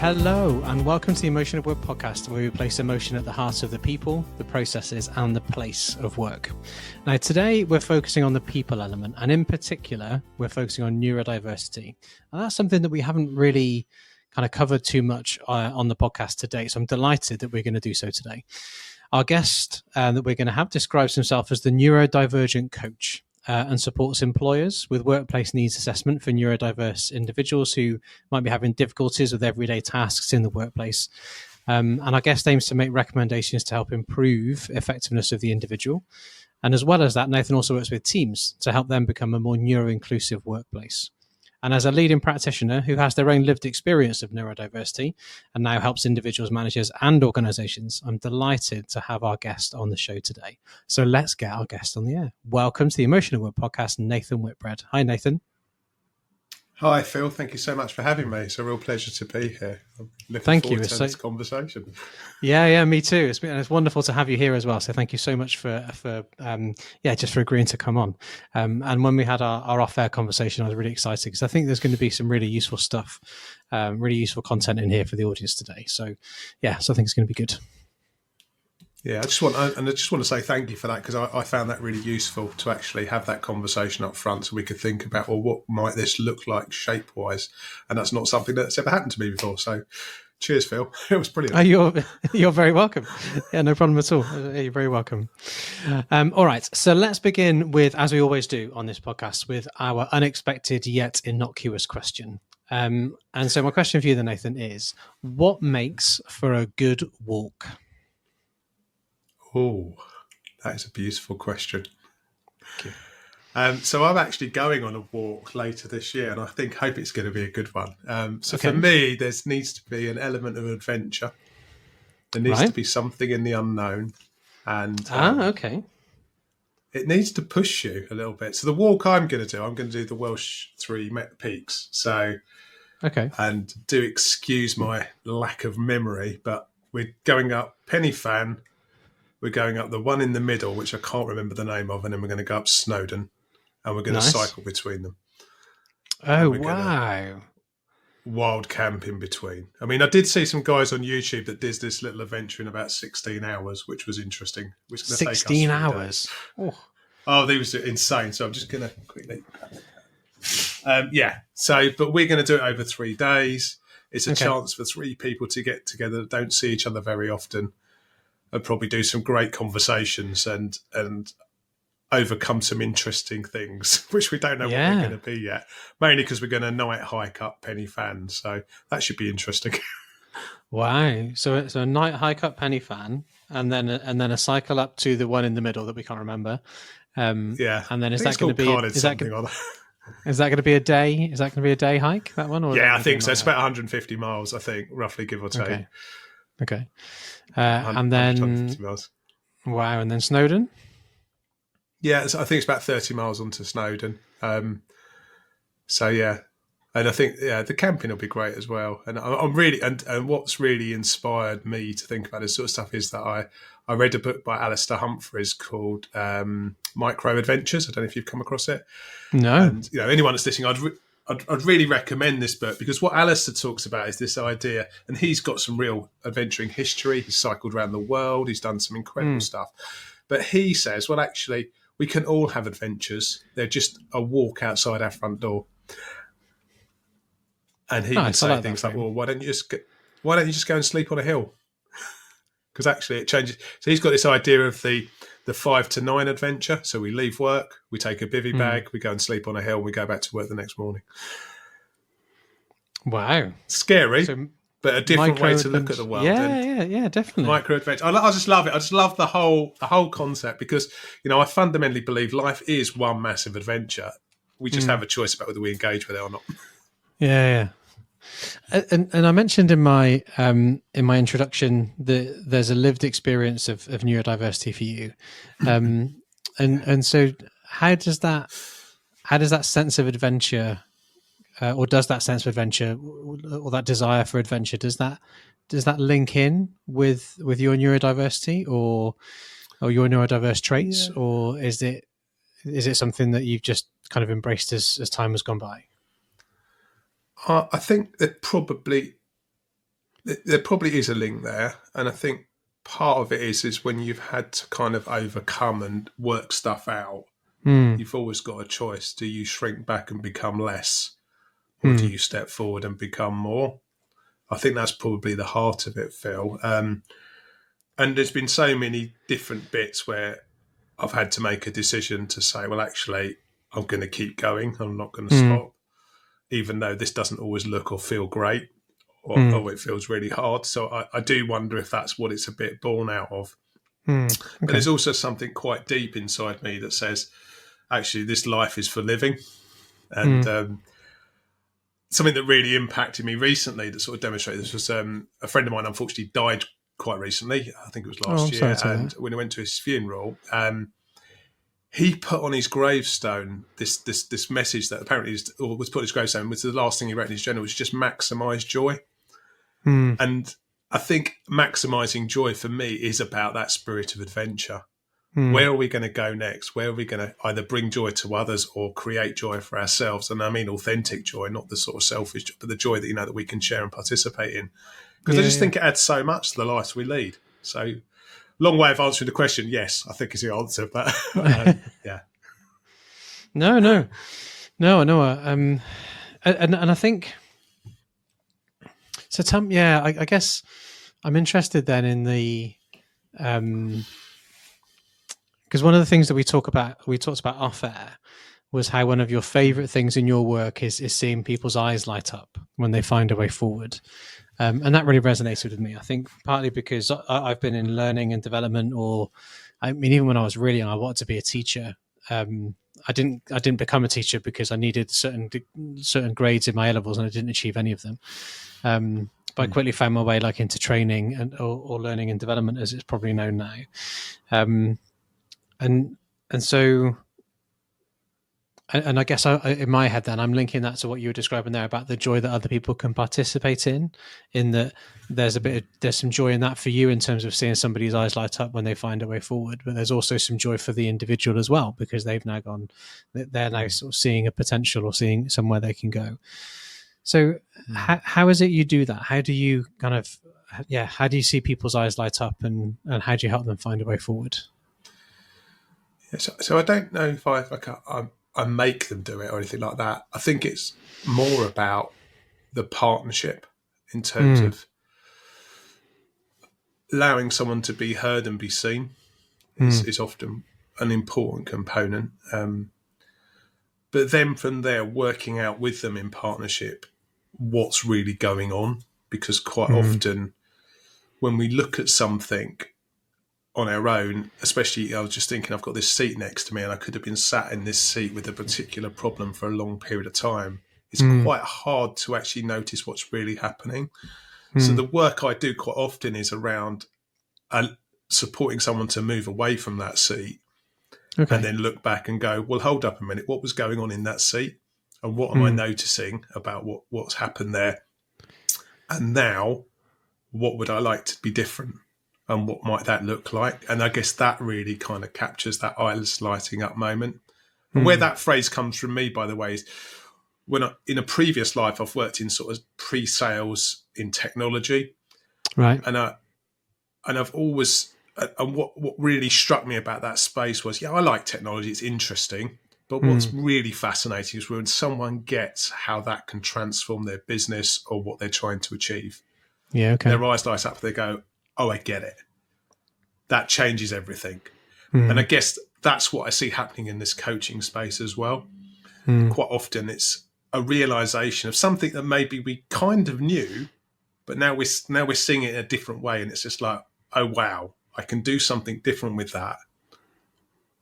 Hello and welcome to the Emotion of Work podcast, where we place emotion at the heart of the people, the processes and the place of work. Now today we're focusing on the people element, and in particular we're focusing on neurodiversity. And that's something that we haven't really kind of covered too much on the podcast today, so I'm delighted that we're going to do so today. Our guest that we're going to have describes himself as the neurodivergent coach. And supports employers with workplace needs assessment for neurodiverse individuals who might be having difficulties with everyday tasks in the workplace. And our guest aims to make recommendations to help improve effectiveness of the individual. And as well as that, Nathan also works with teams to help them become a more neuro-inclusive workplace. And as a leading practitioner who has their own lived experience of neurodiversity and now helps individuals, managers and organizations, I'm delighted to have our guest on the show today. So let's get our guest on the air. Welcome to the Emotion of Work podcast, Nathan Whitbread. Hi, Nathan. Hi, Phil. Thank you so much for having me. It's a real pleasure to be here. I'm looking Thank forward you. to this conversation. Yeah, me too. It's wonderful to have you here as well. So thank you so much for agreeing to come on. And when we had our off-air conversation, I was really excited because I think there's going to be some really useful stuff, really useful content in here for the audience today. So I think it's going to be good. Yeah, I just want to say thank you for that, because I found that really useful to actually have that conversation up front, so we could think about, well, what might this look like shape-wise? And that's not something that's ever happened to me before. So cheers, Phil. It was brilliant. You're very welcome. Yeah, no problem at all. You're very welcome. All right, so let's begin with, as we always do on this podcast, with our unexpected yet innocuous question. And so my question for you then, Nathan, is what makes for a good walk? Oh, that is a beautiful question. So I'm actually going on a walk later this year, and I hope it's going to be a good one. For me, there needs to be an element of adventure. There needs to be something in the unknown, and it needs to push you a little bit. So the walk I'm going to do the Welsh 3 Peaks. So, and do excuse my lack of memory, but we're going up Pen y Fan. We're going up the one in the middle, which I can't remember the name of, and then we're going to go up Snowdon, and we're going to cycle between them. Oh, wow. Wild camp in between. I mean, I did see some guys on YouTube that did this little adventure in about 16 hours, which was interesting. 16 hours? Oh, they was insane. So I'm just going to quickly... but we're going to do it over 3 days. It's a chance for 3 people to get together that don't see each other very often. And probably do some great conversations and overcome some interesting things, which we don't know what they're going to be yet. Mainly because we're going to night hike up Pen y Fan, so that should be interesting. Wow! So it's a night hike up Pen y Fan, and then a cycle up to the one in the middle that we can't remember. And then is that going to be a day? Is that going to be a day hike? That one? Or I think so. It's about 150 miles, I think, roughly, give or take. Okay. And then, wow, and then Snowdon? Yeah, I think it's about 30 miles onto Snowdon. And I think, the camping will be great as well. And I'm really, and what's really inspired me to think about this sort of stuff is that I read a book by Alastair Humphreys called Microadventures. I don't know if you've come across it. No. And, anyone that's listening, I'd really recommend this book, because what Alastair talks about is this idea, and he's got some real adventuring history. He's cycled around the world. He's done some incredible stuff. But he says, well, actually, we can all have adventures. They're just a walk outside our front door. And he would say things like, well, why don't you just go and sleep on a hill? Because actually it changes. So he's got this idea of the 5 to 9 adventure. So we leave work, we take a bivvy bag, we go and sleep on a hill, we go back to work the next morning. Wow. Scary, but a different way to look at the world. Yeah, definitely. Micro-adventure. I just love it. I just love the whole concept, because, I fundamentally believe life is one massive adventure. We just have a choice about whether we engage with it or not. Yeah. And I mentioned in my introduction that there's a lived experience of neurodiversity for you, and so how does that sense of adventure, or does that sense of adventure, or that desire for adventure, does that link in with your neurodiversity or your neurodiverse traits, or is it something that you've just kind of embraced as time has gone by? I think that probably There probably is a link there, and I think part of it is when you've had to kind of overcome and work stuff out. You've always got a choice. Do you shrink back and become less, or do you step forward and become more? I think that's probably the heart of it, Phil. And there's been so many different bits where I've had to make a decision to say, well, actually, I'm going to keep going. I'm not going to stop, even though this doesn't always look or feel great, or it feels really hard. So I do wonder if that's what it's a bit born out of. Okay. But there's also something quite deep inside me that says, actually, this life is for living. And something that really impacted me recently that sort of demonstrated this was a friend of mine unfortunately died quite recently. I think it was last year. And when I went to his funeral, he put on his gravestone this message that apparently was put on his gravestone, was the last thing he wrote in his journal, was just maximise joy. And I think maximising joy for me is about that spirit of adventure. Where are we going to go next? Where are we going to either bring joy to others or create joy for ourselves? And I mean authentic joy, not the sort of selfish joy, but the joy that, that we can share and participate in. Because I just think it adds so much to the lives we lead. So, long way of answering the question. Yes, I think is the answer. But yeah. No. I know. And I think so. Tom, I guess I'm interested then in the because one of the things that we talked about off air was how one of your favorite things in your work is seeing people's eyes light up when they find a way forward. And that really resonated with me. I think partly because I've been in learning and development, or I mean, even when I was really young, I wanted to be a teacher. I didn't become a teacher because I needed certain grades in my A levels, and I didn't achieve any of them. But I quickly found my way into training or learning and development, as it's probably known now. And so, and I guess in my head then I'm linking that to what you were describing there about the joy that other people can participate in that there's some joy in that for you in terms of seeing somebody's eyes light up when they find a way forward, but there's also some joy for the individual as well, because they're now sort of seeing a potential or seeing somewhere they can go. So how is it you do that? How do you how do you see people's eyes light up, and how do you help them find a way forward? So I don't know if I make them do it or anything like that. I think it's more about the partnership in terms of allowing someone to be heard and be seen is often an important component. But then from there, working out with them in partnership what's really going on, because quite often when we look at something on our own, especially I was just thinking, I've got this seat next to me and I could have been sat in this seat with a particular problem for a long period of time. It's quite hard to actually notice what's really happening. So the work I do quite often is around supporting someone to move away from that seat and then look back and go, well, hold up a minute, what was going on in that seat? And what am I noticing about what's happened there? And now, what would I like to be different? And what might that look like? And I guess that really kind of captures that eyes lighting up moment. And where that phrase comes from me, by the way, is when in a previous life, I've worked in sort of pre-sales in technology. Right. And I've always, and what really struck me about that space was, I like technology, it's interesting. But what's really fascinating is when someone gets how that can transform their business or what they're trying to achieve. Yeah, okay. Their eyes light up, they go, oh, I get it. That changes everything. And I guess that's what I see happening in this coaching space as well. Quite often it's a realization of something that maybe we kind of knew, but now we're seeing it in a different way. And it's just like, oh, wow, I can do something different with that.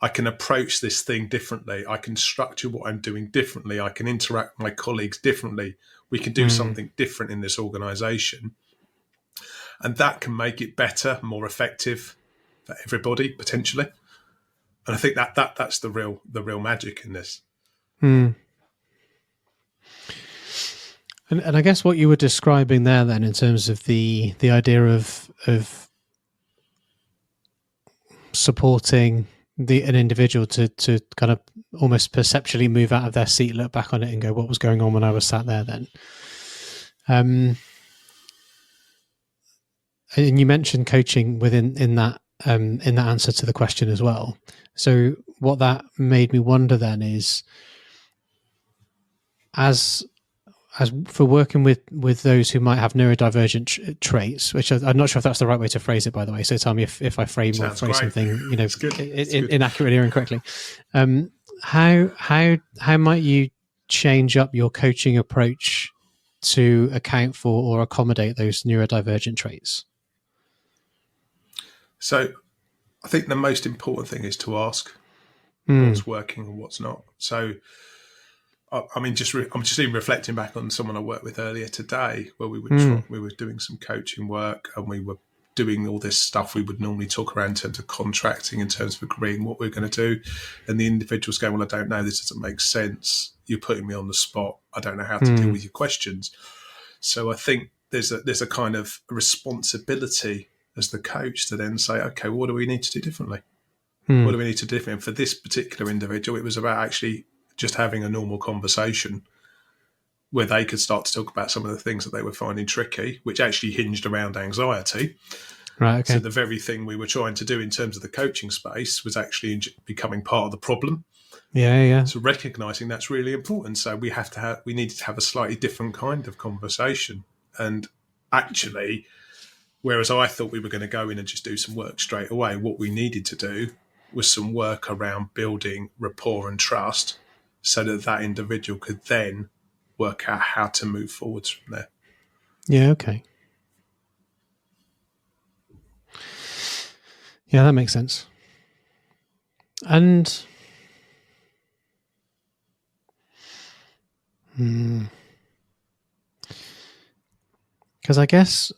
I can approach this thing differently. I can structure what I'm doing differently. I can interact with my colleagues differently. We can do something different in this organization. And that can make it better, more effective for everybody, potentially. And I think that's the real magic in this. And I guess what you were describing there then in terms of the idea of supporting an individual to kind of almost perceptually move out of their seat, look back on it and go, what was going on when I was sat there then? and you mentioned coaching in that answer to the question as well. So what that made me wonder then is, as for working with those who might have neurodivergent traits, which I'm not sure if that's the right way to phrase it, by the way. So tell me if I phrase something, inaccurately or incorrectly. How might you change up your coaching approach to account for or accommodate those neurodivergent traits? So I think the most important thing is to ask what's working and what's not. So I mean, I'm just even reflecting back on someone I worked with earlier today, where we were doing some coaching work, and we were doing all this stuff we would normally talk around in terms of contracting, in terms of agreeing what we're going to do, and the individual's going, "Well, I don't know. This doesn't make sense. You're putting me on the spot. I don't know how to deal with your questions." So I think there's a kind of responsibility as the coach to then say, "Okay, what do we need to do differently? What do we need to do differently?" And for this particular individual, it was about actually just having a normal conversation where they could start to talk about some of the things that they were finding tricky, which actually hinged around anxiety. Right. Okay. So the very thing we were trying to do in terms of the coaching space was actually becoming part of the problem. Yeah. So recognizing that's really important. So we needed to have a slightly different kind of conversation. And actually, whereas I thought we were going to go in and just do some work straight away, what we needed to do was some work around building rapport and trust, so that individual could then work out how to move forwards from there. Yeah, okay. Yeah, that makes sense. And because I guess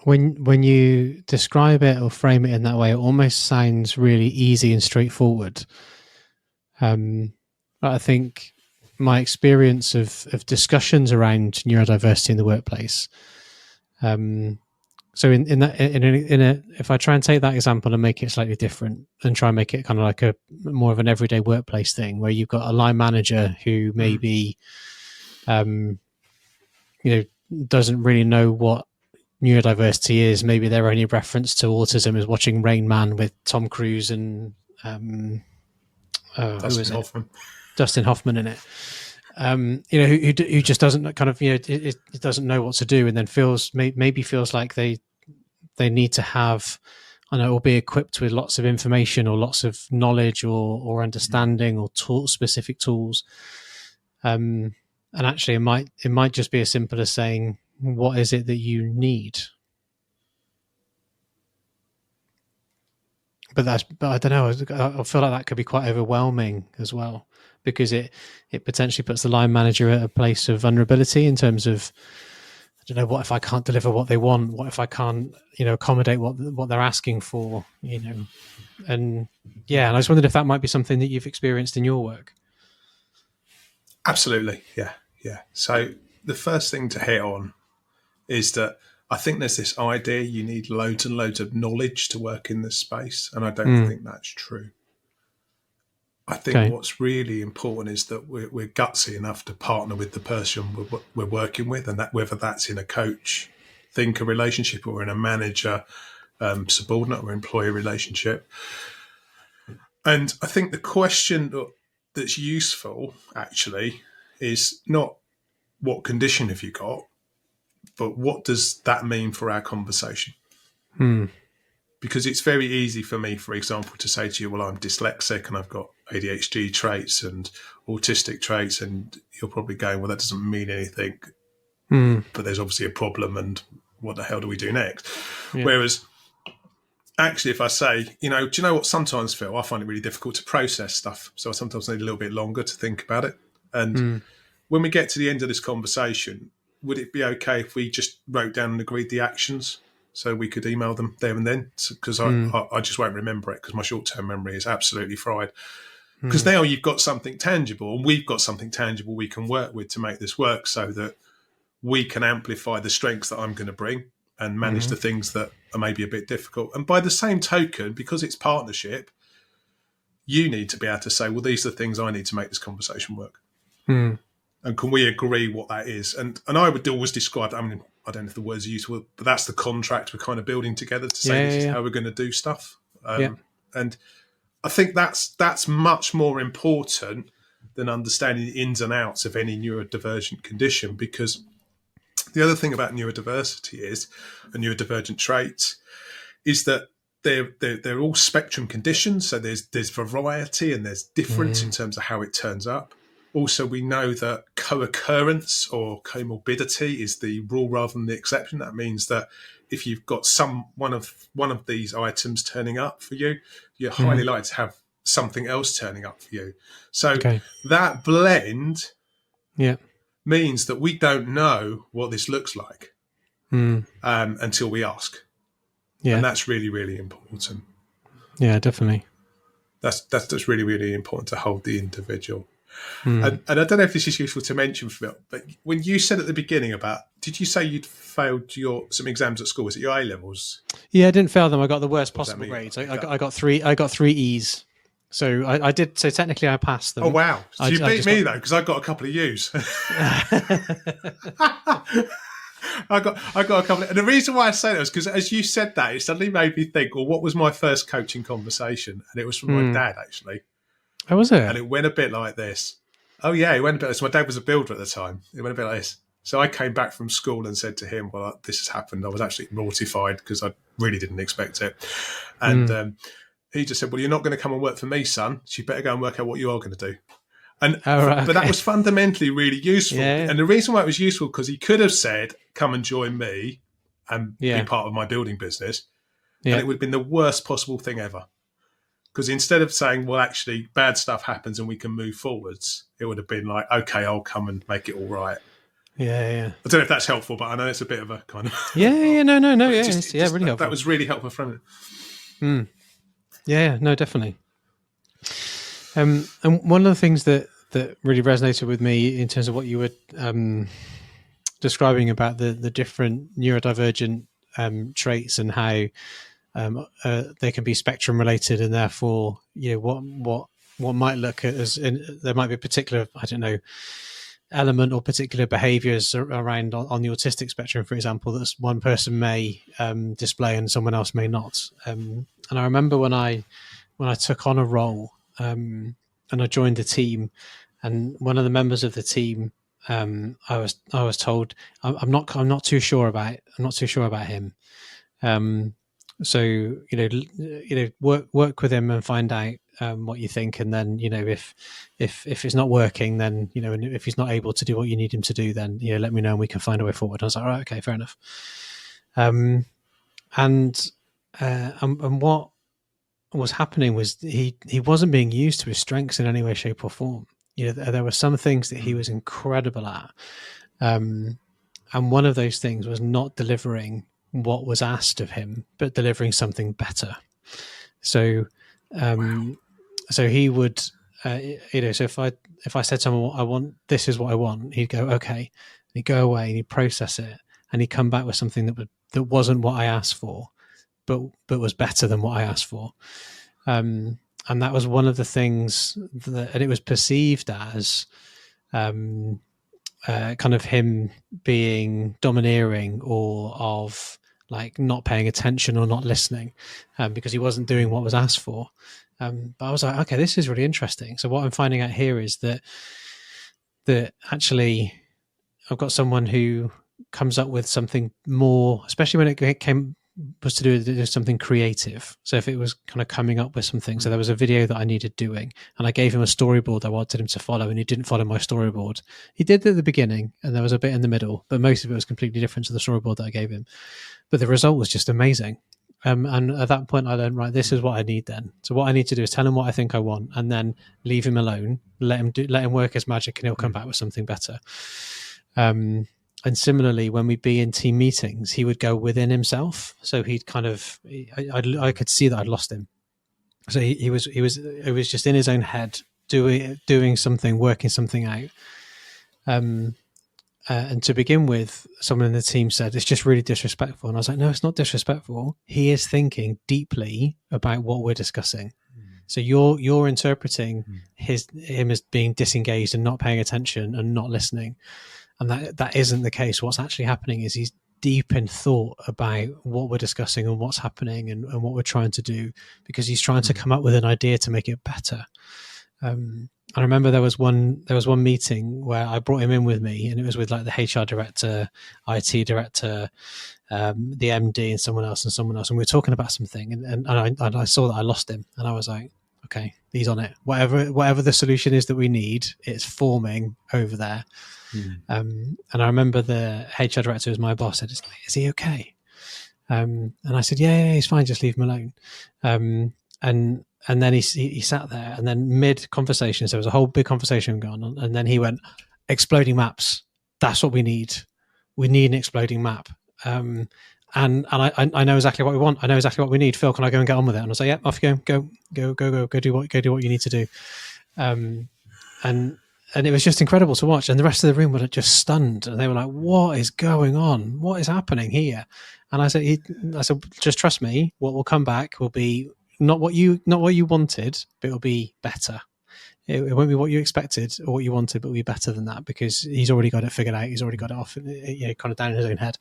when you describe it or frame it in that way, it almost sounds really easy and straightforward. But I think my experience of discussions around neurodiversity in the workplace. So if I try and take that example and make it slightly different and try and make it kind of like a more of an everyday workplace thing, where you've got a line manager who maybe, doesn't really know what neurodiversity is. Maybe their only reference to autism is watching Rain Man with Tom Cruise and Dustin Hoffman in it. Who just doesn't kind of it doesn't know what to do, and then feels like they need to have, I don't know, or be equipped with lots of information or lots of knowledge or understanding or specific tools. And actually, it might just be as simple as saying, "What is it that you need?" But I don't know. I feel like that could be quite overwhelming as well, because it potentially puts the line manager at a place of vulnerability in terms of, I don't know, what if I can't deliver what they want? What if I can't, accommodate what they're asking for? And I just wondered if that might be something that you've experienced in your work. Absolutely, yeah. So the first thing to hit on is that I think there's this idea you need loads and loads of knowledge to work in this space, and I don't think that's true. I think what's really important is that we're gutsy enough to partner with the person we're working with, and that whether that's in a coach-thinker relationship or in a manager subordinate or employee relationship. And I think the question that's useful actually is not what condition have you got, but what does that mean for our conversation? Because it's very easy for me, for example, to say to you, well, I'm dyslexic and I've got ADHD traits and autistic traits, and you're probably going, well, that doesn't mean anything, but there's obviously a problem, and what the hell do we do next? Yeah. Whereas actually, if I say, do you know what sometimes, Phil, I find it really difficult to process stuff, so I sometimes need a little bit longer to think about it. And when we get to the end of this conversation, would it be okay if we just wrote down and agreed the actions so we could email them there and then? Because I just won't remember it, because my short-term memory is absolutely fried. Because now you've got something tangible, and we've got something tangible we can work with to make this work, so that we can amplify the strengths that I'm going to bring and manage the things that are maybe a bit difficult. And by the same token, because it's partnership, you need to be able to say, well, these are the things I need to make this conversation work. And can we agree what that is? And I would always describe, I don't know if the word's useful, but that's the contract we're kind of building together to say this is how we're going to do stuff. And I think that's much more important than understanding the ins and outs of any neurodivergent condition, because the other thing about neurodiversity is, and neurodivergent traits, is that they're all spectrum conditions. So there's variety and there's difference in terms of how it turns up. Also, we know that co-occurrence or comorbidity is the rule rather than the exception. That means that if you've got one of these items turning up for you, you're highly likely to have something else turning up for you. So that blend means that we don't know what this looks like until we ask. Yeah. And that's really, really important. Yeah, definitely. That's really, really important to hold the individual. And I don't know if this is useful to mention, Phil, but when you said at the beginning did you say you'd failed some exams at school? Was it your A-levels? Yeah, I didn't fail them. I got the worst possible grades. I got three E's. So I did. So technically, I passed them. Oh wow! So you beat me though, because I got a couple of U's. I got a couple and the reason why I say that is because as you said that, it suddenly made me think, well, what was my first coaching conversation? And it was from my dad, actually. How was it? And it went a bit like this. Oh yeah, it went a bit like this. My dad was a builder at the time. It went a bit like this. So I came back from school and said to him, well, this has happened. I was actually mortified because I really didn't expect it. And he just said, well, you're not going to come and work for me, son. So you better go and work out what you are going to do. And but that was fundamentally really useful. Yeah. And the reason why it was useful, because he could have said, come and join me and be part of my building business. And it would have been the worst possible thing ever. Because instead of saying, well, actually, bad stuff happens and we can move forwards, it would have been like, okay, I'll come and make it all right. Yeah. I don't know if that's helpful, but I know it's a bit of a kind of... No. Really helpful. That was really helpful from it. Yeah, no, definitely. And one of the things that really resonated with me in terms of what you were describing about the different neurodivergent traits and how they can be spectrum related, and therefore, what might look as there might be a particular, I don't know, element or particular behaviors around on the autistic spectrum, for example, that one person may display and someone else may not. And I remember when I took on a role and I joined the team, and one of the members of the team, I was told, I'm not too sure about him. So work with him and find out what you think, and then if it's not working, then and if he's not able to do what you need him to do, then let me know and we can find a way forward. I was like, all right, okay, fair enough. And what was happening was he wasn't being used to his strengths in any way, shape, or form. There were some things that he was incredible at, and one of those things was not delivering what was asked of him, but delivering something better. So, so he would, so if I said to him, this is what I want, he'd go, okay, and he'd go away and he'd process it, and he'd come back with something that wasn't what I asked for, but was better than what I asked for. And that was one of the things and it was perceived as, kind of him being domineering or of like not paying attention or not listening, because he wasn't doing what was asked for. But I was like, okay, this is really interesting. So what I'm finding out here is that actually I've got someone who comes up with something more, especially when it was to do with something creative. So if it was kind of coming up with something, so there was a video that I needed doing, and I gave him a storyboard I wanted him to follow, and he didn't follow my storyboard. He did at the beginning, and there was a bit in the middle, but most of it was completely different to the storyboard that I gave him. But the result was just amazing. And at that point I learned, right, this is what I need then. So what I need to do is tell him what I think I want, and then leave him alone, let him work his magic, and he'll come back with something better. And similarly, when we'd be in team meetings, he would go within himself. So he'd kind of, I could see that I'd lost him. So he was just in his own head, doing something, working something out. And to begin with, someone in the team said, it's just really disrespectful. And I was like, no, it's not disrespectful. He is thinking deeply about what we're discussing. So you're interpreting him as being disengaged and not paying attention and not listening. And that isn't the case. What's actually happening is deep in thought about what we're discussing and what's happening and what we're trying to do, because he's trying to come up with an idea to make it better. I remember there was one meeting where I brought him in with me, and it was with like the HR director, IT director, the MD, and someone else, and we were talking about something, and I saw that I lost him, and I was like, okay, he's on it. Whatever the solution is that we need, it's forming over there. And I remember the HR director, who was my boss, said, "Is he okay?" And I said, yeah, he's fine. Just leave him alone. And then he sat there, and then mid conversation, so there was a whole big conversation going on, and then he went, "Exploding maps. That's what we need. We need an exploding map." And I know exactly what we want. I know exactly what we need. Phil, can I go and get on with it? And I was like, "Yeah, off you go. Go do what you need to do." And it was just incredible to watch. And the rest of the room were just stunned, and they were like, "What is going on? What is happening here?" And I said, "Just trust me. What will come back will be not what you wanted, but it'll be better. It won't be what you expected or what you wanted, but it'll be better than that, because he's already got it figured out. He's already got it off, kind of down in his own head."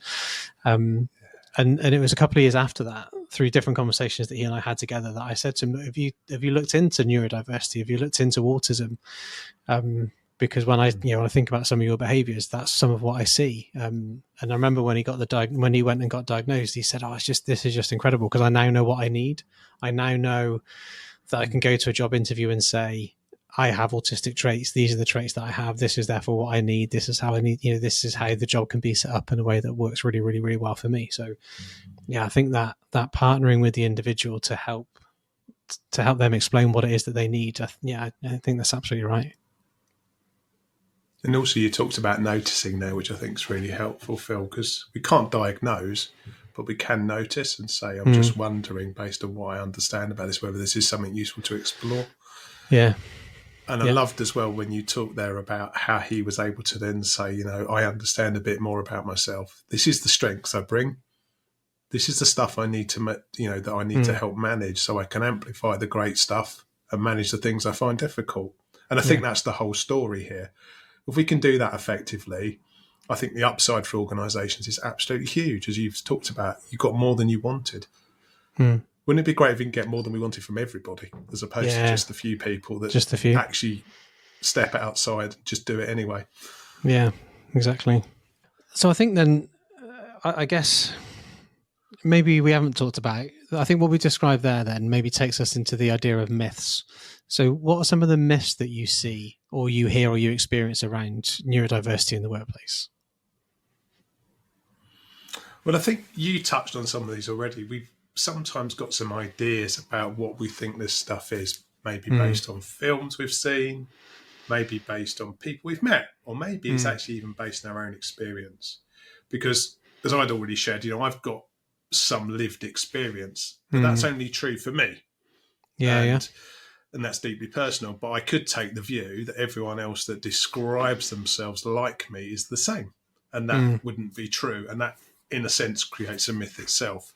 And it was a couple of years after that, through different conversations that he and I had together, that I said to him, "Have you looked into neurodiversity? Have you looked into autism?" Because when I think about some of your behaviours, that's some of what I see. And I remember when he went and got diagnosed, he said, this is just incredible, because I now know what I need. I now know that I can go to a job interview and say, I have autistic traits. These are the traits that I have. This is therefore what I need. This is how I need, this is how the job can be set up in a way that works really, really, really well for me. So yeah, I think that partnering with the individual to help them explain what it is that they need. I think that's absolutely right. And also you talked about noticing there, which I think is really helpful, Phil, because we can't diagnose, but we can notice and say, I'm just wondering, based on what I understand about this, whether this is something useful to explore. Yeah. And I loved as well when you talked there about how he was able to then say, I understand a bit more about myself. This is the strengths I bring. This is the stuff I need to, that I need to help manage, so I can amplify the great stuff and manage the things I find difficult. And I think that's the whole story here. If we can do that effectively, I think the upside for organisations is absolutely huge. As you've talked about, you got more than you wanted. Wouldn't it be great if we can get more than we wanted from everybody, as opposed to just a few people that actually step outside and just do it anyway? Yeah, exactly. So I think then, I guess maybe we haven't talked about, I think what we described there then maybe takes us into the idea of myths. So what are some of the myths that you see or you hear or you experience around neurodiversity in the workplace? Well, I think you touched on some of these already. We've sometimes got some ideas about what we think this stuff is, maybe based on films we've seen, maybe based on people we've met, or maybe it's actually even based on our own experience. Because as I'd already shared, I've got some lived experience, but that's only true for me. And that's deeply personal. But I could take the view that everyone else that describes themselves like me is the same. And that wouldn't be true. And that, in a sense, creates a myth itself.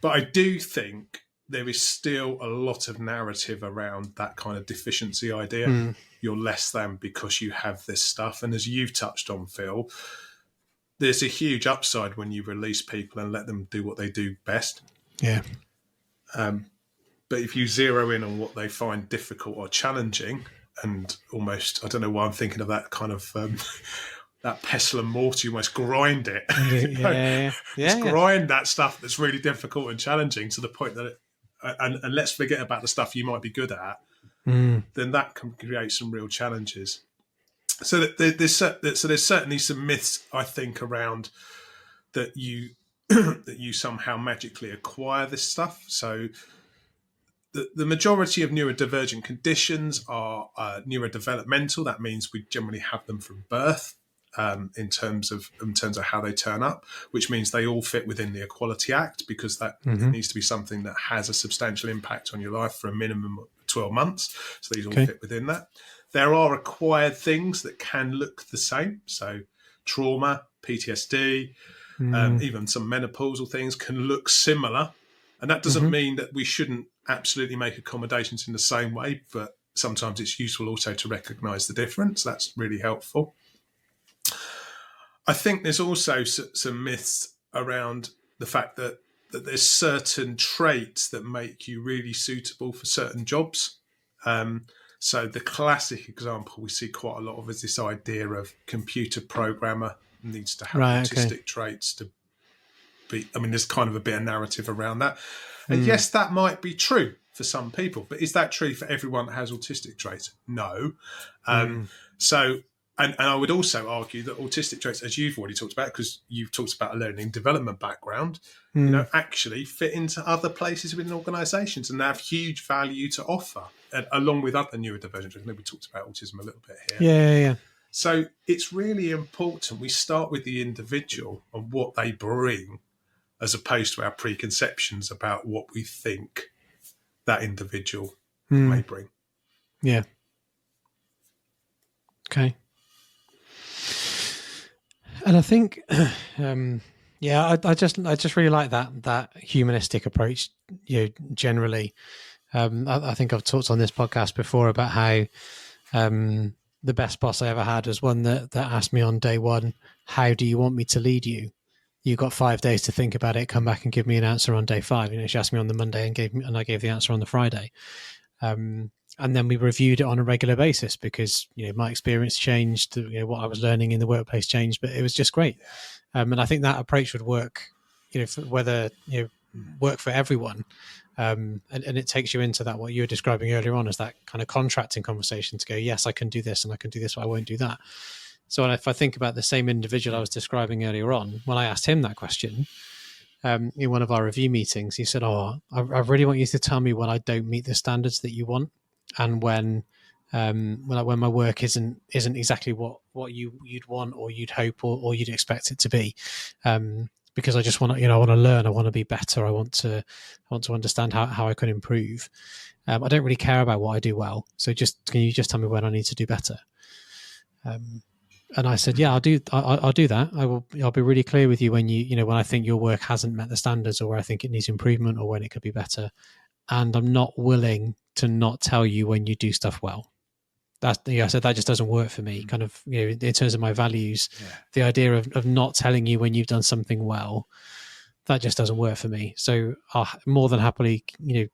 But I do think there is still a lot of narrative around that kind of deficiency idea. You're less than because you have this stuff. And as you've touched on, Phil, there's a huge upside when you release people and let them do what they do best. Yeah. But if you zero in on what they find difficult or challenging, and almost, I don't know why I'm thinking of that kind of that pestle and mortar, you almost grind it. Grind that stuff that's really difficult and challenging to the point that and let's forget about the stuff you might be good at, then that can create some real challenges. So there's certainly some myths, I think, around that you that you somehow magically acquire this stuff. So the majority of neurodivergent conditions are neurodevelopmental. That means we generally have them from birth. In terms of how they turn up, which means they all fit within the Equality Act, because that it needs to be something that has a substantial impact on your life for a minimum of 12 months. So these all fit within that. There are acquired things that can look the same. So trauma, PTSD, even some menopausal things can look similar. And that doesn't mean that we shouldn't absolutely make accommodations in the same way, but sometimes it's useful also to recognise the difference. That's really helpful. I think there's also some myths around the fact that there's certain traits that make you really suitable for certain jobs. So the classic example we see quite a lot of is this idea of computer programmer needs to have autistic traits to be. I mean, there's kind of a bit of narrative around that. And yes, that might be true for some people, but is that true for everyone that has autistic traits? No. So, and I would also argue that autistic traits, as you've already talked about, because you've talked about a learning development background, actually fit into other places within organisations and they have huge value to offer, and along with other neurodivergent. I know we talked about autism a little bit here. Yeah. So it's really important we start with the individual and what they bring, as opposed to our preconceptions about what we think that individual may bring. Yeah. Okay. And I think, I just really like that humanistic approach. Generally, I think I've talked on this podcast before about how the best boss I ever had was one that asked me on day one, "How do you want me to lead you? You got 5 days to think about it. Come back and give me an answer on day 5." She asked me on the Monday and I gave the answer on the Friday. And then we reviewed it on a regular basis because, my experience changed, what I was learning in the workplace changed, but it was just great. And I think that approach would work, work for everyone. And it takes you into that, what you were describing earlier on, as that kind of contracting conversation to go, yes, I can do this and I can do this, but I won't do that. So if I think about the same individual I was describing earlier on, when I asked him that question, in one of our review meetings, he said, I really want you to tell me when I don't meet the standards that you want, and when my work isn't exactly what you'd want or you'd hope or you'd expect it to be, because I just want to I want to learn, I want to be better, I want to understand how I can improve. I don't really care about what I do well, so can you just tell me when I need to do better? And I said, yeah, I'll do that. I'll be really clear with you when when I think your work hasn't met the standards, or where I think it needs improvement, or when it could be better. And I'm not willing to not tell you when you do stuff well. I said that just doesn't work for me. Kind of, in terms of my values, the idea of not telling you when you've done something well, that just doesn't work for me. So I'll more than happily,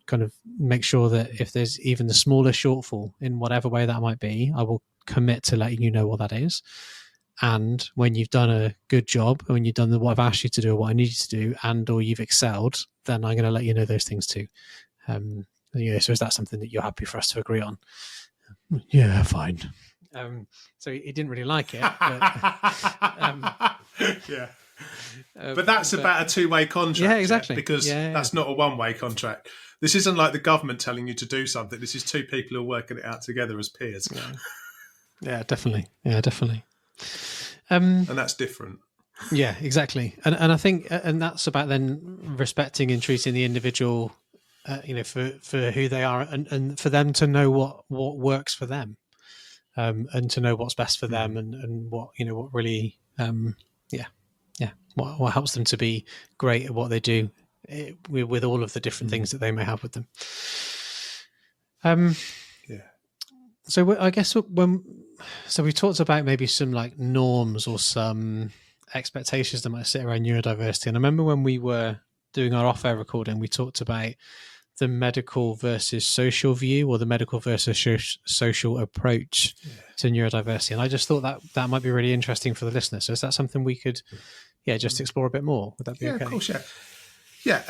kind of make sure that if there's even the smallest shortfall in whatever way that might be, I will commit to letting you know what that is. And when you've done a good job, when you've done what I've asked you to do or what I need you to do, and or you've excelled, then I'm going to let you know those things too. So is that something that you're happy for us to agree on? Yeah, fine. So he didn't really like it. But, but that's about a two-way contract. Yeah, exactly. Because that's not a one-way contract. This isn't like the government telling you to do something. This is two people who are working it out together as peers. Yeah, definitely. And that's different. Yeah, exactly. And I think, and that's about then respecting and treating the individual, for who they are, and for them to know what works for them, and to know what's best for them, and what what really, what helps them to be great at what they do, with all of the different things that they may have with them. So I guess we talked about maybe some like norms or some expectations that might sit around neurodiversity. And I remember when we were doing our off-air recording, we talked about the medical versus social view, or the medical versus social approach to neurodiversity. And I just thought that might be really interesting for the listeners. So is that something we could, just explore a bit more? Would that be okay? Of course, yeah.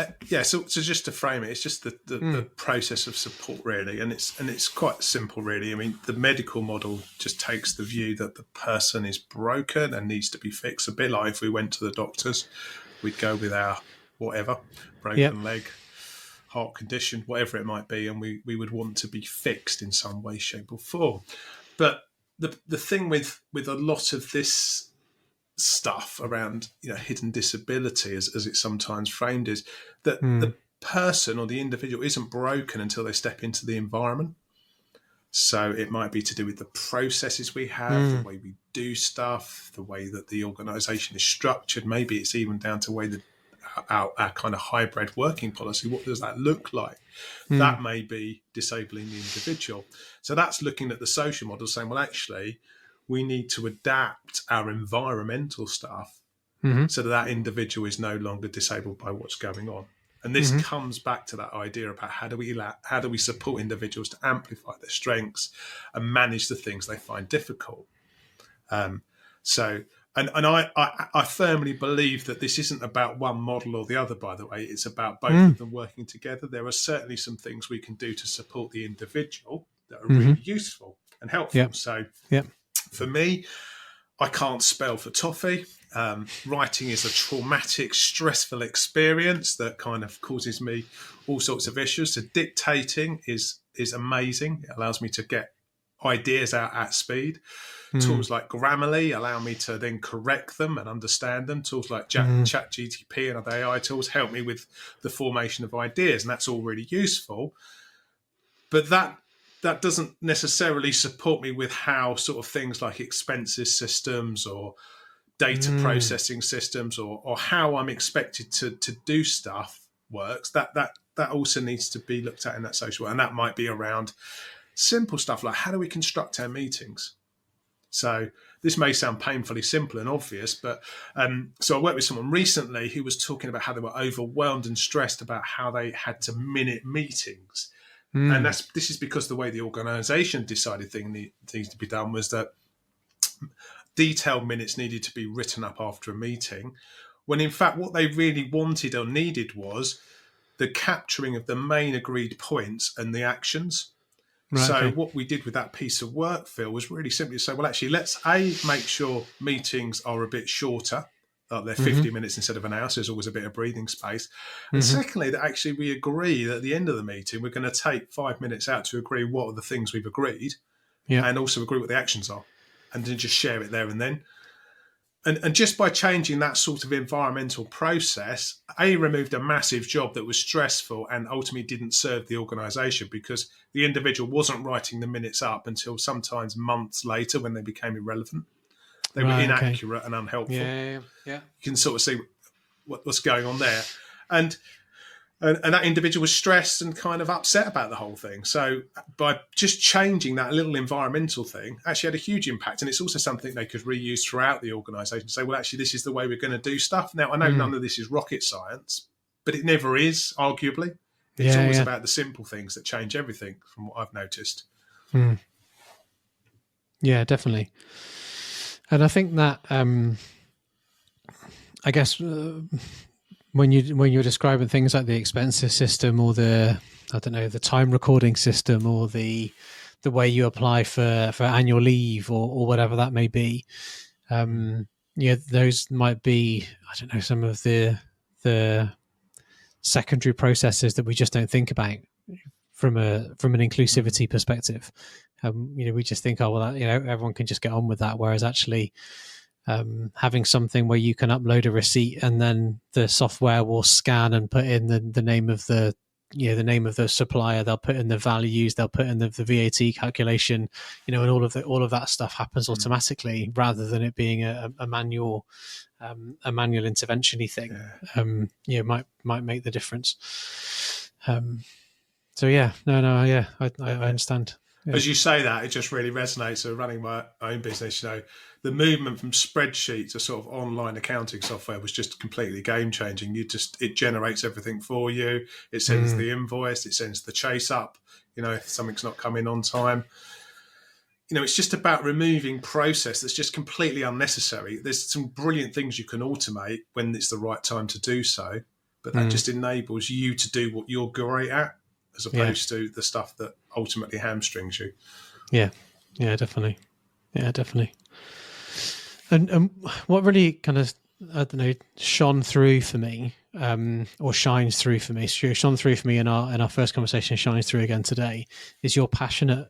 So just to frame it, it's just the process of support, really, and it's quite simple, really. I mean, the medical model just takes the view that the person is broken and needs to be fixed. A bit like if we went to the doctors, we'd go with our whatever, broken leg, heart condition, whatever it might be, and we would want to be fixed in some way, shape, or form. But the thing with a lot of this stuff around hidden disability, as it's sometimes framed, is that the person or the individual isn't broken until they step into the environment. So it might be to do with the processes we have, the way we do stuff, the way that the organisation is structured. Maybe it's even down to the way that our kind of hybrid working policy, what does that look like? That may be disabling the individual. So that's looking at the social model, saying, well, actually, we need to adapt our environmental stuff so that individual is no longer disabled by what's going on. And this comes back to that idea about how do we support individuals to amplify their strengths and manage the things they find difficult. I firmly believe that this isn't about one model or the other, by the way. It's about both of them working together. There are certainly some things we can do to support the individual that are really useful and helpful. Yep. So Yep. for me, I can't spell for toffee. Writing is a traumatic, stressful experience that kind of causes me all sorts of issues. So dictating is amazing. It allows me to get ideas out at speed. Tools like Grammarly allow me to then correct them and understand them. Tools like ChatGPT and other AI tools help me with the formation of ideas, and that's all really useful. But that doesn't necessarily support me with how sort of things like expenses systems or data processing systems or how I'm expected to do stuff works. That also needs to be looked at in that social work. And that might be around simple stuff like how do we construct our meetings? So this may sound painfully simple and obvious, but so I worked with someone recently who was talking about how they were overwhelmed and stressed about how they had to minute meetings. And this is because the way the organisation decided things to be done was that detailed minutes needed to be written up after a meeting, when in fact what they really wanted or needed was the capturing of the main agreed points and the actions. Right, so what we did with that piece of work, Phil, was really simply to say, well, actually, let's make sure meetings are a bit shorter. They're 50 minutes instead of an hour, so there's always a bit of breathing space. And secondly, that actually we agree that at the end of the meeting, we're going to take 5 minutes out to agree what are the things we've agreed and also agree what the actions are and then just share it there and then. And just by changing that sort of environmental process, removed a massive job that was stressful and ultimately didn't serve the organisation because the individual wasn't writing the minutes up until sometimes months later when they became irrelevant. They were inaccurate and unhelpful. Yeah. You can sort of see what's going on there. And that individual was stressed and kind of upset about the whole thing. So by just changing that little environmental thing, actually had a huge impact. And it's also something they could reuse throughout the organisation. Say, well, actually, this is the way we're going to do stuff. Now, I know none of this is rocket science, but it never is, arguably. It's always about the simple things that change everything, from what I've noticed. Yeah, definitely. And I think that, I guess, when you're describing things like the expenses system or the time recording system or the way you apply for annual leave or whatever that may be, those might be, some of the secondary processes that we just don't think about from an inclusivity perspective. We just think, everyone can just get on with that, whereas actually having something where you can upload a receipt and then the software will scan and put in the name of the supplier, they'll put in the values, they'll put in the VAT calculation, and all of that stuff happens automatically rather than it being a manual intervention-y thing. Might make the difference. I understand. Yeah. As you say that, it just really resonates. So running my own business, the movement from spreadsheet to sort of online accounting software was just completely game changing. It generates everything for you. It sends the invoice. It sends the chase up. If something's not coming on time. It's just about removing process that's just completely unnecessary. There's some brilliant things you can automate when it's the right time to do so, but that just enables you to do what you're great at, as opposed to the stuff that ultimately hamstrings you. Yeah, definitely. And what really kind of, shone through for me, or shines through for me, shone through for me in our first conversation, shines through again today, is your passion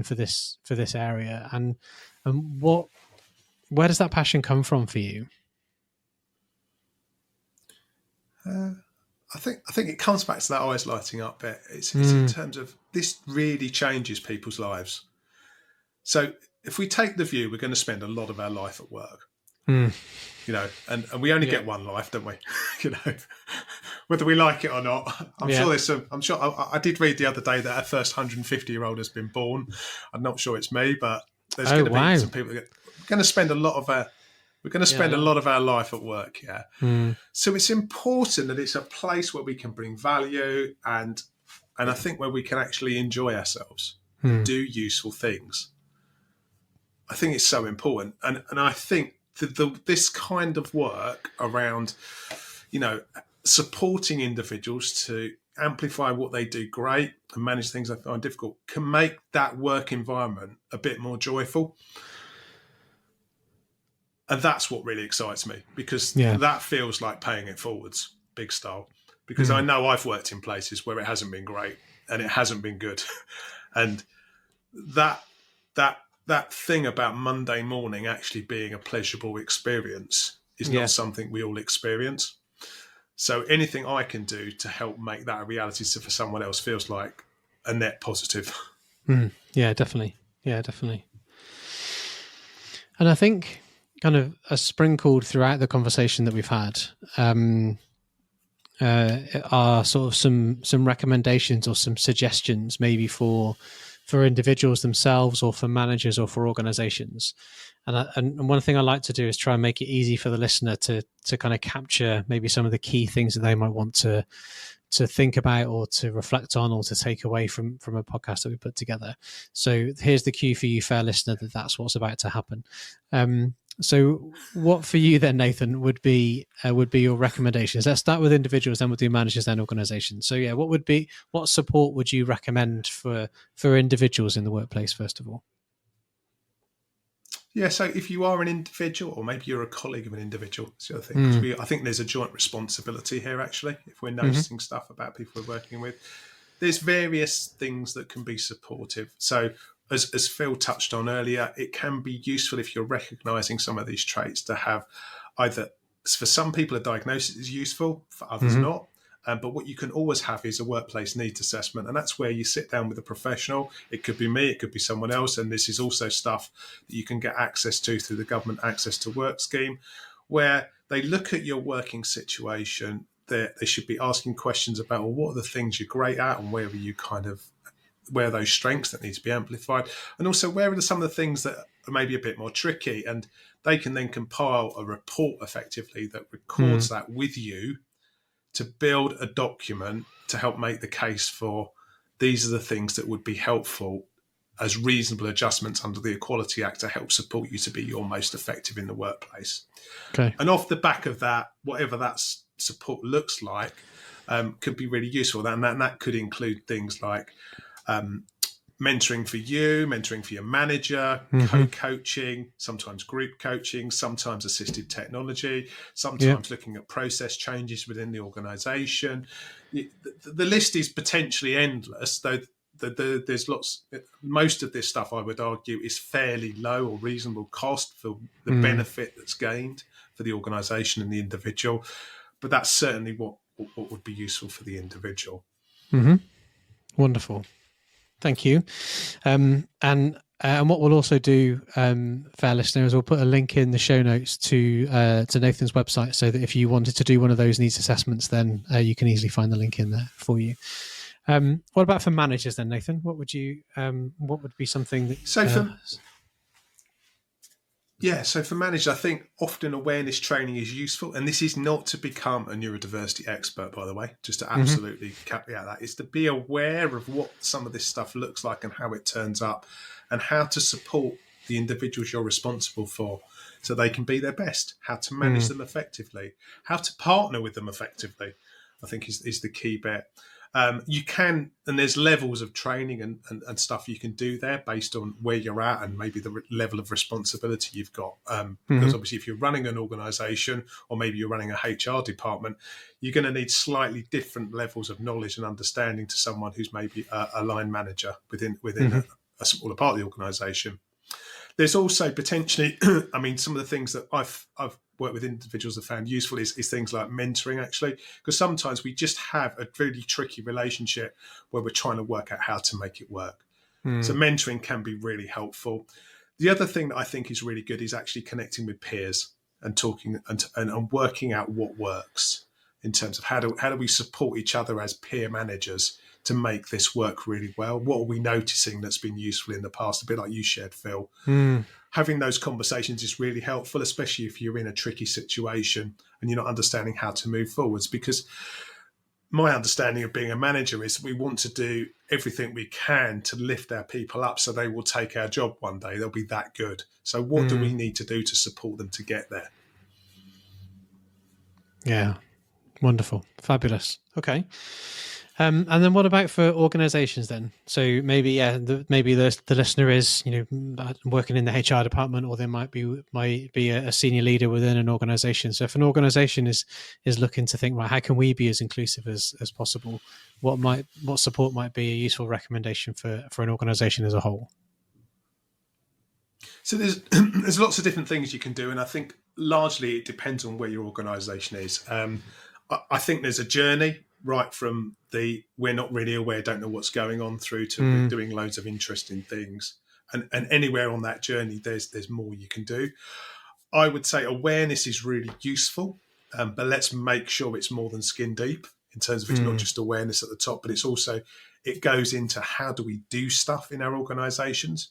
for this area, and where does that passion come from for you? I think it comes back to that eyes lighting up bit. It's in terms of this really changes people's lives. So if we take the view, we're going to spend a lot of our life at work, and we only get one life, don't we? Whether we like it or not. I'm sure I did read the other day that our first 150-year-old has been born. I'm not sure it's me, but There's going to be some people. We're going to spend a lot of our life at work. Yeah. So it's important that it's a place where we can bring value and I think where we can actually enjoy ourselves and do useful things. I think it's so important, and I think this kind of work around, supporting individuals to amplify what they do great and manage things they find difficult can make that work environment a bit more joyful. And that's what really excites me, because that feels like paying it forwards, big style. Because I know I've worked in places where it hasn't been great and it hasn't been good. And that thing about Monday morning actually being a pleasurable experience is not something we all experience. So anything I can do to help make that a reality for someone else feels like a net positive. Yeah, definitely. And I think kind of sprinkled throughout the conversation that we've had are sort of some recommendations or some suggestions maybe for individuals themselves or for managers or for organizations. And one thing I like to do is try and make it easy for the listener to kind of capture maybe some of the key things that they might want to think about or to reflect on or to take away from a podcast that we put together. So here's the cue for you, fair listener, that's what's about to happen. So what for you then, Nathan, would be your recommendations? Let's start with individuals, then we'll do managers, then organizations. So what support would you recommend for individuals in the workplace, first of all? Yeah, so if you are an individual, or maybe you're a colleague of an individual, it's the other thing. I think there's a joint responsibility here, actually, if we're noticing stuff about people we're working with. There's various things that can be supportive. So as Phil touched on earlier, it can be useful if you're recognising some of these traits to have either, for some people, a diagnosis is useful, for others not. But what you can always have is a workplace needs assessment, and that's where you sit down with a professional. It could be me, it could be someone else, and this is also stuff that you can get access to through the government access to work scheme, where they look at your working situation. They should be asking questions about, well, what are the things you're great at, and where are those strengths that need to be amplified, and also where are some of the things that are maybe a bit more tricky, and they can then compile a report effectively that records that with you, to build a document to help make the case for these are the things that would be helpful as reasonable adjustments under the Equality Act to help support you to be your most effective in the workplace. Okay. And off the back of that, whatever that support looks like, could be really useful. And that could include things like mentoring for you, mentoring for your manager, co-coaching, sometimes group coaching, sometimes assisted technology, sometimes looking at process changes within the organisation. The list is potentially endless, though there's lots. Most of this stuff, I would argue, is fairly low or reasonable cost for the benefit that's gained for the organisation and the individual. But that's certainly what would be useful for the individual. Wonderful. Thank you. And what we'll also do, fair listeners, we'll put a link in the show notes to Nathan's website, so that if you wanted to do one of those needs assessments, then you can easily find the link in there for you. What about for managers then, Nathan? What would be something that... So for managers, I think often awareness training is useful, and this is not to become a neurodiversity expert, by the way, just to absolutely caveat that. It's to be aware of what some of this stuff looks like and how it turns up, and how to support the individuals you're responsible for so they can be their best, how to manage them effectively, how to partner with them effectively, I think is the key bit. You can, and there's levels of training and stuff you can do there based on where you're at and maybe the level of responsibility you've got. Because obviously if you're running an organisation, or maybe you're running a HR department, you're going to need slightly different levels of knowledge and understanding to someone who's maybe a line manager within a smaller part of the organisation. There's also potentially, I mean, some of the things that I've worked with individuals have found useful is things like mentoring, actually, because sometimes we just have a really tricky relationship where we're trying to work out how to make it work. So mentoring can be really helpful. The other thing that I think is really good is actually connecting with peers and talking and working out what works in terms of how do we support each other as peer managers to make this work really well? What are we noticing that's been useful in the past? A bit like you shared, Phil. Having those conversations is really helpful, especially if you're in a tricky situation and you're not understanding how to move forwards. Because my understanding of being a manager is we want to do everything we can to lift our people up so they will take our job one day. They'll be that good. So what do we need to do to support them to get there? Yeah, wonderful. Fabulous. Okay. And then what about for organizations then? So maybe, maybe the listener is, working in the HR department, or they might be a senior leader within an organization. So if an organization is looking to think, right, how can we be as inclusive as possible? What support might be a useful recommendation for an organization as a whole? So there's lots of different things you can do. And I think largely it depends on where your organization is. I think there's a journey right from we're not really aware, don't know what's going on, through to we're doing loads of interesting things. And anywhere on that journey, there's more you can do. I would say awareness is really useful, but let's make sure it's more than skin deep in terms of it's not just awareness at the top, but it goes into how do we do stuff in our organizations?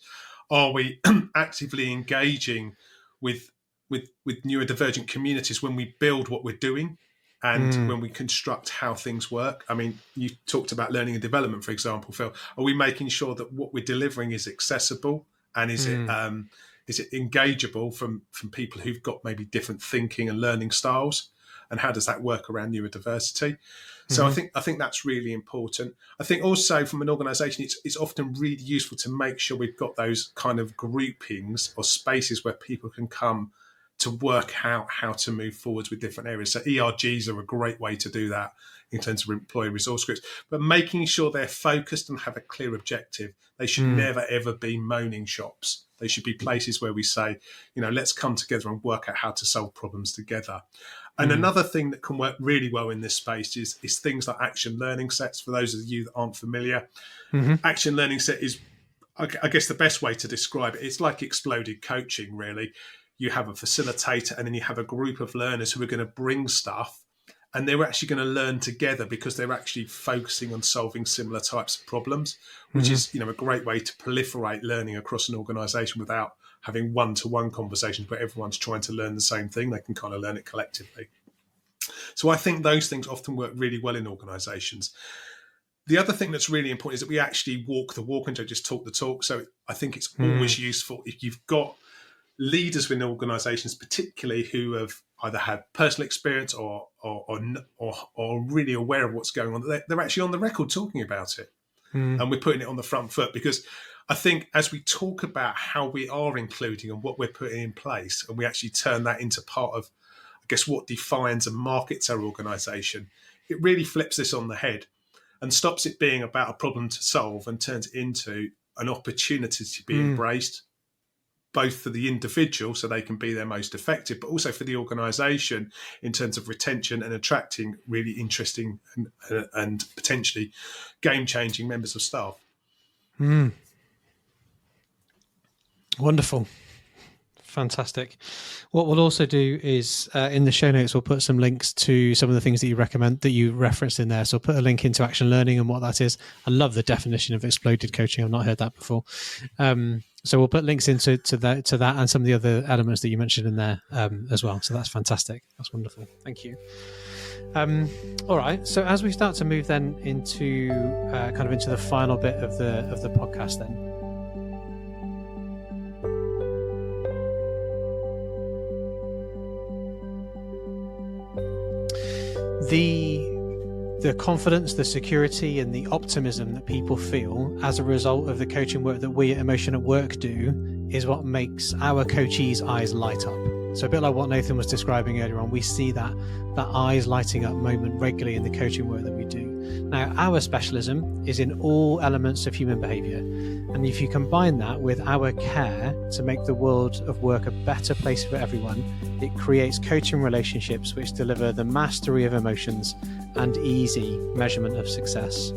Are we actively engaging with neurodivergent communities when we build what we're doing? And when we construct how things work? I mean, you talked about learning and development, for example, Phil. Are we making sure that what we're delivering is accessible, and is it engageable from people who've got maybe different thinking and learning styles? And how does that work around neurodiversity? So I think that's really important. I think also from an organisation, it's often really useful to make sure we've got those kind of groupings or spaces where people can come to work out how to move forwards with different areas. So ERGs are a great way to do that in terms of employee resource groups, but making sure they're focused and have a clear objective. They should never, ever be moaning shops. They should be places where we say, let's come together and work out how to solve problems together. And another thing that can work really well in this space is things like action learning sets. For those of you that aren't familiar, action learning set is, I guess, the best way to describe it. It's like exploded coaching, really. You have a facilitator, and then you have a group of learners who are going to bring stuff, and they're actually going to learn together because they're actually focusing on solving similar types of problems, which is, a great way to proliferate learning across an organisation without having one-to-one conversations where everyone's trying to learn the same thing. They can kind of learn it collectively. So I think those things often work really well in organisations. The other thing that's really important is that we actually walk the walk and don't just talk the talk. So I think it's always useful if you've got leaders within organisations, particularly who have either had personal experience or really aware of what's going on, they're actually on the record talking about it. And we're putting it on the front foot, because I think as we talk about how we are including and what we're putting in place, and we actually turn that into part of, I guess, what defines and markets our organisation, it really flips this on the head and stops it being about a problem to solve and turns it into an opportunity to be embraced, both for the individual so they can be their most effective, but also for the organisation in terms of retention and attracting really interesting and potentially game-changing members of staff. Wonderful. Fantastic. What we'll also do is in the show notes, we'll put some links to some of the things that you recommend, that you referenced in there. So I'll put a link into action learning and what that is. I love the definition of exploded coaching. I've not heard that before. So we'll put links into that and some of the other elements that you mentioned in there as well. So that's fantastic. That's wonderful. Thank you. All right. So as we start to move then into into the final bit of the podcast then. The confidence, the security, and the optimism that people feel as a result of the coaching work that we at Emotion at Work do is what makes our coachees' eyes light up. So a bit like what Nathan was describing earlier on, we see that eyes lighting up moment regularly in the coaching work that we do. Now, our specialism is in all elements of human behaviour. And if you combine that with our care to make the world of work a better place for everyone, it creates coaching relationships which deliver the mastery of emotions and easy measurement of success.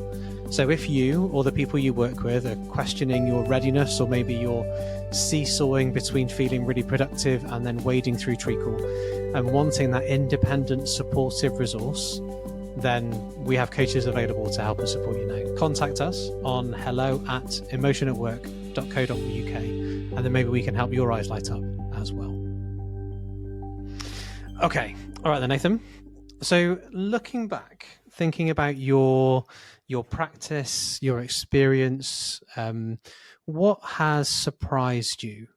So if you or the people you work with are questioning your readiness, or maybe you're seesawing between feeling really productive and then wading through treacle and wanting that independent, supportive resource, then we have coaches available to help and support you now. Contact us on hello@emotionatwork.co.uk, and then maybe we can help your eyes light up as well. Okay, all right then, Nathan. So looking back, thinking about your practice, your experience, what has surprised you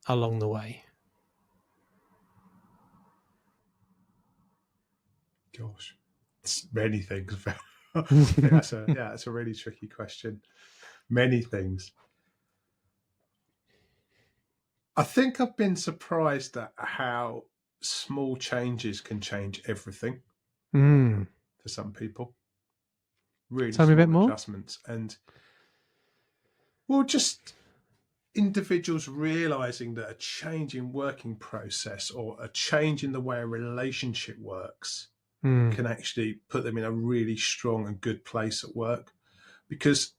along the way? Gosh, it's many things. That's a really tricky question. Many things. I think I've been surprised at how small changes can change everything for some people. Really Tell me a bit more. Adjustments, and well, just individuals realizing that a change in working process or a change in the way a relationship works can actually put them in a really strong and good place at work. Because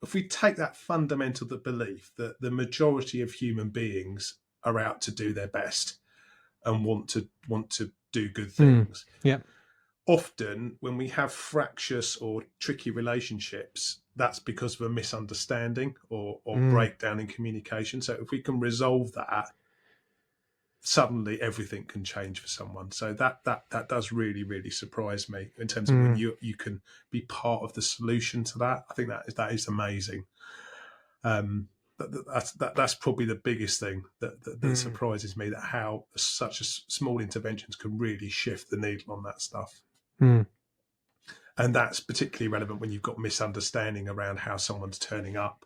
if we take that fundamental belief that the majority of human beings are out to do their best and want to do good things, often when we have fractious or tricky relationships, that's because of a misunderstanding or breakdown in communication. So if we can resolve that, suddenly everything can change for someone. So that does really, really surprise me in terms of when you can be part of the solution to that. I think that is amazing. That's probably the biggest thing that surprises me, that how such a small interventions can really shift the needle on that stuff. And that's particularly relevant when you've got misunderstanding around how someone's turning up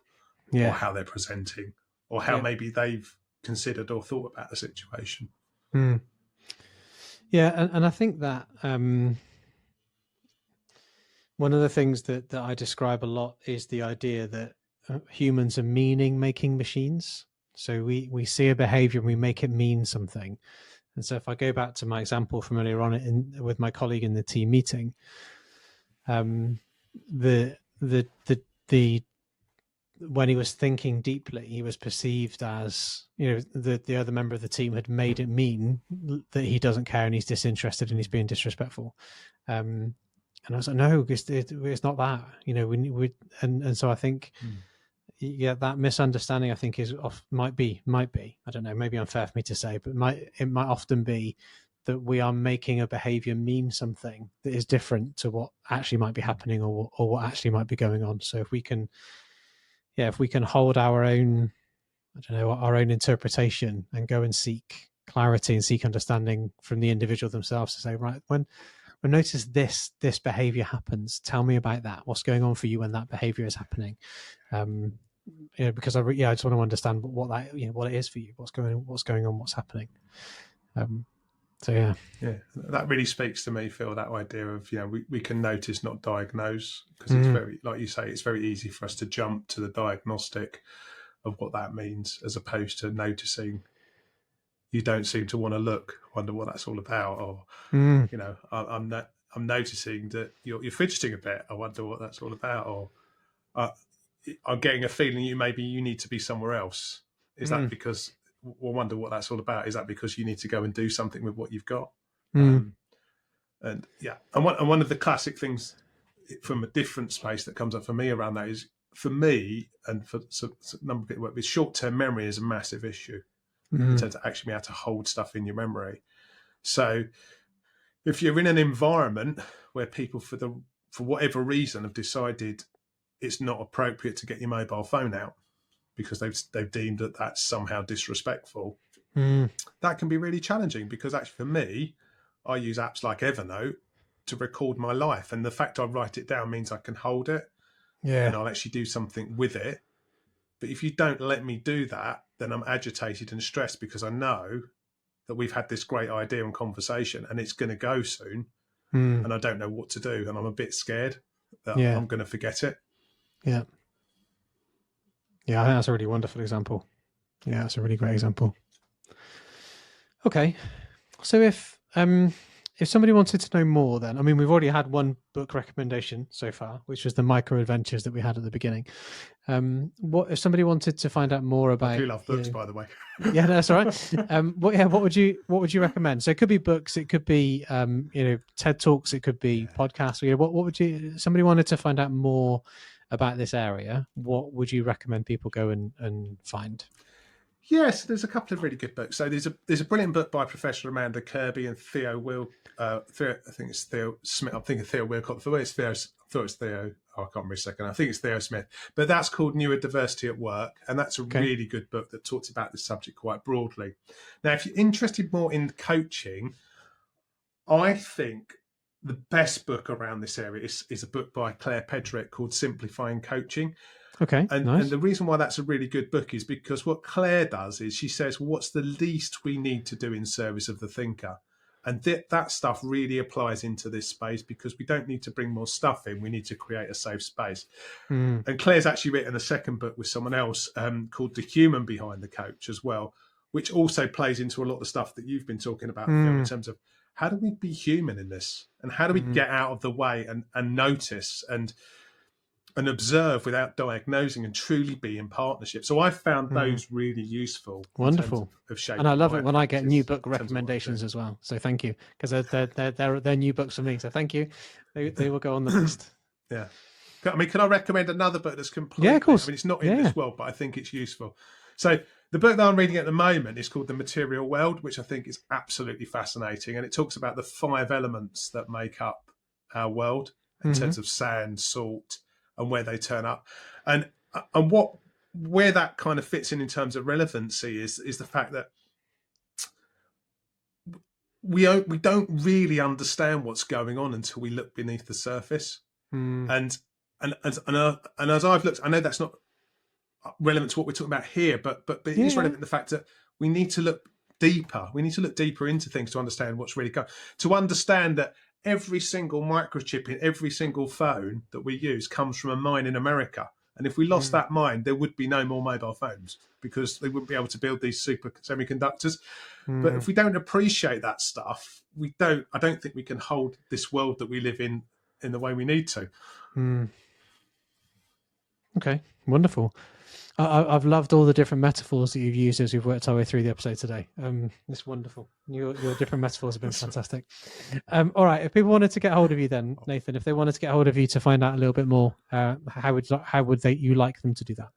or how they're presenting or how maybe they've considered or thought about the situation. Yeah, and I think that one of the things that I describe a lot is the idea that humans are meaning-making machines. So we see a behavior and we make it mean something. And so if I go back to my example from earlier on with my colleague in the team meeting, the when he was thinking deeply, he was perceived as, the other member of the team had made it mean that he doesn't care and he's disinterested and he's being disrespectful. And I was like, no, it's not that, and so I think, that misunderstanding, I think, might be, I don't know, maybe unfair for me to say, but it might often be that we are making a behavior mean something that is different to what actually might be happening or what actually might be going on. So if we can hold our own, our own interpretation and go and seek clarity and seek understanding from the individual themselves to say, right, when notice this behavior happens, tell me about that. What's going on for you when that behavior is happening? Because I just want to understand what that, what it is for you, what's going on, what's happening. That really speaks to me, Phil, that idea of, we can notice, not diagnose, because it's very, like you say, it's very easy for us to jump to the diagnostic of what that means, as opposed to noticing you don't seem to want to look, wonder what that's all about, or I'm noticing that you're fidgeting a bit, I wonder what that's all about, or I'm getting a feeling you need to be somewhere else. Is that because, we'll wonder what that's all about. Is that because you need to go and do something with what you've got? And one of the classic things from a different space that comes up for me around that is, for me and for a number of people, work with short-term memory is a massive issue in terms of actually being able to hold stuff in your memory. So if you're in an environment where people, for whatever reason, have decided it's not appropriate to get your mobile phone out because they've deemed that that's somehow disrespectful, that can be really challenging, because actually for me, I use apps like Evernote to record my life, and the fact I write it down means I can hold it and I'll actually do something with it. But if you don't let me do that, then I'm agitated and stressed, because I know that we've had this great idea and conversation and it's going to go soon, and I don't know what to do, and I'm a bit scared that I'm going to forget it. Yeah, I think that's a really wonderful example. Yeah, that's a really great example. Okay, so if if somebody wanted to know more, then, I mean, we've already had one book recommendation so far, which was the Microadventures that we had at the beginning. What if somebody wanted to find out more about? I do love books, by the way. Yeah, that's all right. What would you recommend? So it could be books, it could be TED Talks, it could be podcasts. What would you? Somebody wanted to find out more about this area. What would you recommend people go and find? Yes, there's a couple of really good books. So there's a brilliant book by Professor Amanda Kirby and Theo I think it's Theo Smith. I'm thinking Theo Wilcott. I thought it's Theo. Oh, I can't remember a second. I think it's Theo Smith. But that's called Neurodiversity at Work, and that's a really good book that talks about this subject quite broadly. Now, if you're interested more in coaching, I think the best book around this area is a book by Claire Pedrick called Simplifying Coaching. Okay, and the reason why that's a really good book is because what Claire does is she says, what's the least we need to do in service of the thinker? And that stuff really applies into this space, because we don't need to bring more stuff in. We need to create a safe space. And Claire's actually written a second book with someone else called The Human Behind the Coach as well, which also plays into a lot of the stuff that you've been talking about, Phil, in terms of how do we be human in this? And how do we get out of the way and notice and observe without diagnosing and truly be in partnership? So I found those really useful. Wonderful. And I love it when I get new book recommendations as well. So thank you, because they're new books for me. So thank you. They will go on the list. Yeah. I mean, can I recommend another book that's completely? Yeah, of course. I mean, it's not in this world, but I think it's useful. So the book that I'm reading at the moment is called The Material World, which I think is absolutely fascinating. And it talks about the 5 elements that make up our world in terms of sand, salt, and where they turn up, and where that kind of fits in terms of relevancy is the fact that we don't really understand what's going on until we look beneath the surface. And as I've looked, I know that's not relevant to what we're talking about here, but it is relevant to the fact that we need to look deeper. We need to look deeper into things to understand what's really going. To understand that every single microchip in every single phone that we use comes from a mine in America. And if we lost that mine, there would be no more mobile phones, because they wouldn't be able to build these super semiconductors. But if we don't appreciate that stuff, I don't think we can hold this world that we live in the way we need to. Okay, wonderful. I've loved all the different metaphors that you've used as we've worked our way through the episode today. It's wonderful. Your different metaphors have been fantastic. All right, if people wanted to get hold of you then, Nathan, if they wanted to get hold of you to find out a little bit more, how would you like them to do that?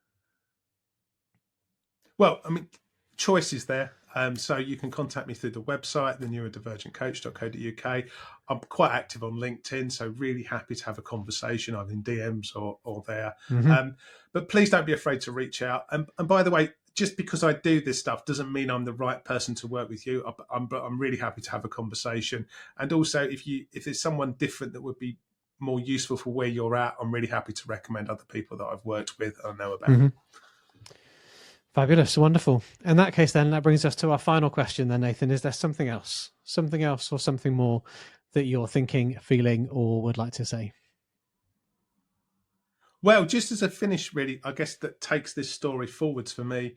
Well, I mean, choice is there. So you can contact me through the website, the neurodivergentcoach.co.uk. I'm quite active on LinkedIn, so really happy to have a conversation either in DMs or there. But please don't be afraid to reach out. And by the way, just because I do this stuff doesn't mean I'm the right person to work with you. I'm really happy to have a conversation. And also, if there's someone different that would be more useful for where you're at, I'm really happy to recommend other people that I've worked with and know about. Fabulous. Wonderful. In that case, then, that brings us to our final question then, Nathan. Is there something else or something more that you're thinking, feeling, or would like to say? Well, just as a finish, really, I guess that takes this story forwards for me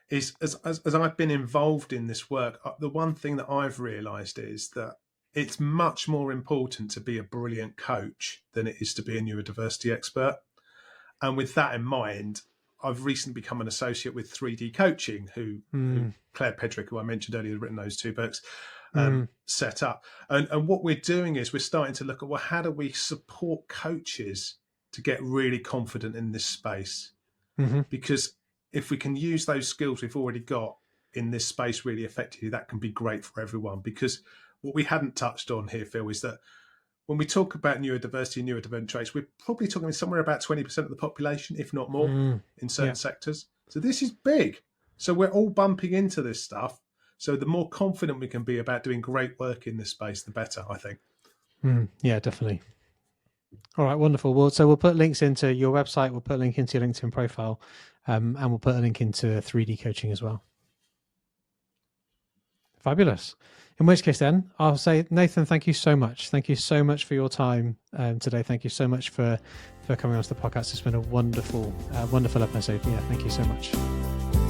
is as I've been involved in this work, the one thing that I've realised is that it's much more important to be a brilliant coach than it is to be a neurodiversity expert. And with that in mind, I've recently become an associate with 3D Coaching, who Claire Pedrick, who I mentioned earlier, has written those 2 books, set up. And what we're doing is we're starting to look at, well, how do we support coaches to get really confident in this space? Because if we can use those skills we've already got in this space really effectively, that can be great for everyone. Because what we hadn't touched on here, Phil, is that when we talk about neurodiversity and neurodivergent traits, we're probably talking somewhere about 20% of the population, if not more, in certain sectors. So this is big. So we're all bumping into this stuff. So the more confident we can be about doing great work in this space, the better, I think. Yeah, definitely. All right, wonderful. Well, so we'll put links into your website, we'll put a link into your LinkedIn profile, and we'll put a link into 3D Coaching as well. Fabulous. In which case then, I'll say, Nathan, thank you so much. Thank you so much for your time today. Thank you so much for coming onto the podcast. It's been a wonderful episode. Yeah, thank you so much.